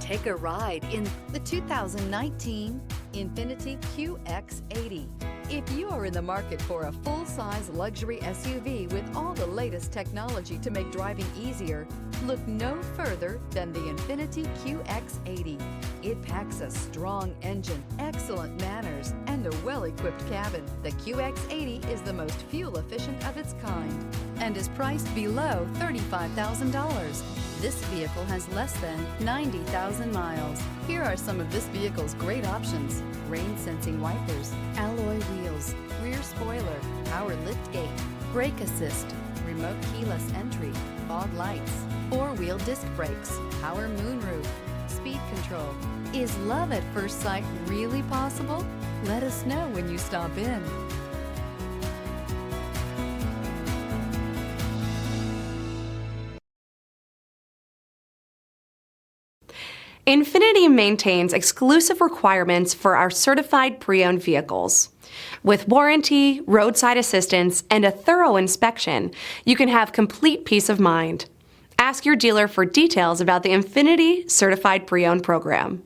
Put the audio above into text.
Take a ride in the 2019 Infiniti Qx80. If you are in the market for a full-size luxury SUV with all the latest technology to make driving easier, look no further than the Infiniti Qx80. It packs a strong engine, excellent manners, and a well-equipped cabin. The Qx80 is the most fuel-efficient of its kind and is priced below $35,000. This vehicle has less than 90,000 miles. Here are some of this vehicle's great options: rain-sensing wipers, alloy wheels, rear spoiler, power liftgate, brake assist, remote keyless entry, fog lights, four-wheel disc brakes, power moonroof, speed control. Is love at first sight really possible? Let us know when you stop in. Infiniti maintains exclusive requirements for our certified pre-owned vehicles. With warranty, roadside assistance, and a thorough inspection, you can have complete peace of mind. Ask your dealer for details about the Infiniti Certified Pre-Owned program.